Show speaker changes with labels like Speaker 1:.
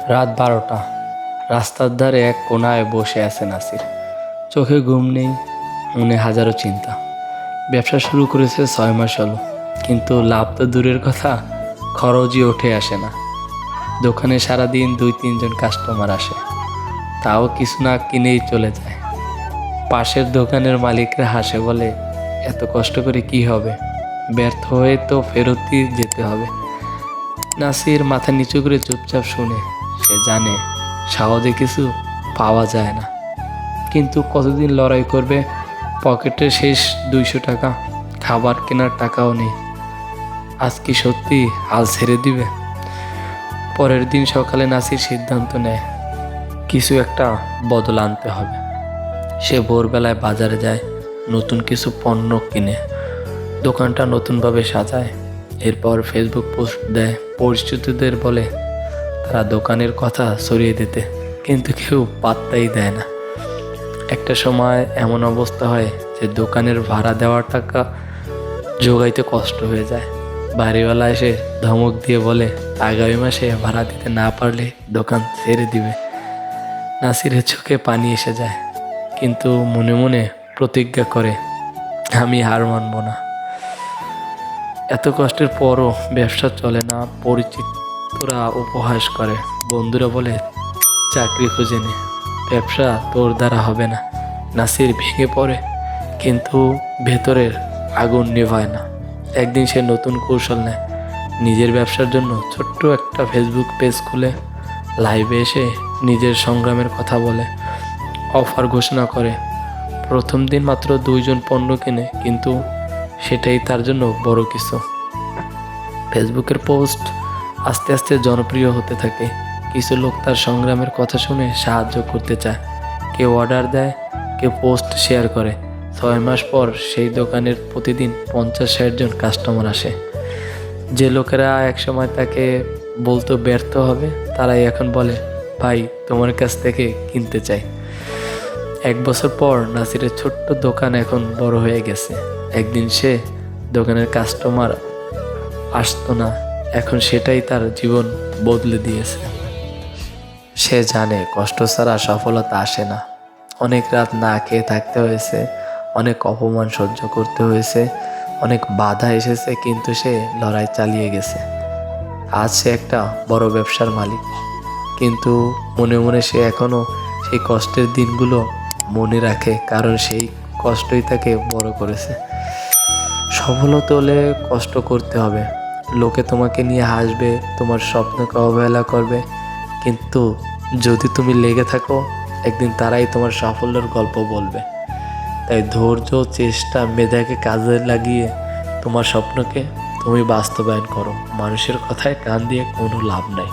Speaker 1: রাত 12টা। রাস্তার ধারে এক কোনায় বসে আছে নাসির। চোখে ঘুম নেই, মনে হাজারো চিন্তা। ব্যবসা শুরু করেছে 6 মাস হলো, কিন্তু লাভ তো দূরের কথা, খরচই ওঠে আসে না। দোকানে সারাদিন 2-3 জন কাস্টমার আসে, তাও কিছু না কিনেই চলে যায়। পাশের দোকানের মালিকরা হাসে, বলে এত কষ্ট করে কি হবে, ব্যর্থ হয়ে তো ফেরতই যেতে হবে। নাসির মাথা নিচু করে চুপচাপ শুনে। সে জানে সহজে কিছু পাওয়া যায় না, কিন্তু কতদিন লড়াই করবে। পকেটে শেষ 200 টাকা, খাবার কেনার টাকাও নেই। আজ কি সত্যি হাল ছেড়ে দিবে? পরের দিন সকালে নাসির সিদ্ধান্ত নেয় কিছু একটা বদল আনতে হবে। সে ভোরবেলায় বাজারে যায়, নতুন কিছু পণ্য কিনে দোকানটা নতুনভাবে সাজায়। এরপর ফেসবুক পোস্ট দেয়, পরিচিতদের বলে তারা দোকানের কথা ছড়িয়ে দিতে, কিন্তু কেউ পাত্তাই দেয় না। একটা সময় এমন অবস্থা হয় যে দোকানের ভাড়া দেওয়ার টাকা জোগাইতে কষ্ট হয়ে যায়। বাড়িওয়ালা এসে ধমক দিয়ে বলে আগামী মাসে ভাড়া দিতে না পারলে দোকান ছেড়ে দিবে। নাসিরের চোখে পানি এসে যায়, কিন্তু মনে মনে প্রতিজ্ঞা করে আমি হার মানব না। এত কষ্টের পরও ব্যবসা চলে না। পরিচিতরা উপহাস করে, বন্ধুরা বলে চাকরি খুঁজে নে, ব্যবসা তোর দ্বারা হবে না। নাসির ভেঙে পড়ে, কিন্তু ভেতরের আগুন নেভায় না। একদিন সে নতুন কৌশল নেয়, নিজের ব্যবসার জন্য ছোট্ট একটা ফেসবুক পেজ খুলে লাইভে এসে নিজের সংগ্রামের কথা বলে, অফার ঘোষণা করে। প্রথম দিন মাত্র 2 জন পণ্য কেনে, কিন্তু সেটাই তার জন্য বড় কিছু। ফেসবুকের পোস্ট আস্তে আস্তে জনপ্রিয় হতে থাকে। কিছু লোক তার সংগ্রামের কথা শুনে সাহায্য করতে চায়, কেউ অর্ডার দেয়, কেউ পোস্ট শেয়ার করে। 6 মাস পর সেই দোকানের প্রতিদিন 50-60 জন কাস্টমার আসে। যে লোকেরা একসময় তাকে বলতো ব্যর্থ হবে, তারাই এখন বলে ভাই তোমার কাছ থেকে কিনতে চাই। 1 বছর পর নাসিরের ছোট্ট দোকান এখন বড় হয়ে গেছে। একদিন সে দোকানের কাস্টমার আসতো না, এখন সেটাই তার জীবন বদলে দিয়েছে। সে জানে কষ্ট ছাড়া সফলতা আসে না। অনেক রাত না খেয়ে থাকতে হয়েছে, অনেক অপমান সহ্য করতে হয়েছে, অনেক বাধা এসেছে, কিন্তু সে লড়াই চালিয়ে গেছে। আজ সে একটা বড় ব্যবসার মালিক, কিন্তু মনে মনে সে এখনও সেই কষ্টের দিনগুলো মনে রাখে, কারণ সেই কষ্টই তাকে বড় করেছে। সফল হতে হলে কষ্ট করতে হবে। লোকে তোমাকে নিয়ে হাসবে, তোমার স্বপ্নকে অবহেলা করবে, কিন্তু যদি তুমি লেগে থাকো, একদিন তারাই তোমার সাফল্যের গল্প বলবে। তাই ধৈর্য, চেষ্টা, মেধাকে কাজে লাগিয়ে তোমার স্বপ্নকে তুমি বাস্তবায়ন করো। মানুষের কথায় কান দিয়ে কোনো লাভ নাই।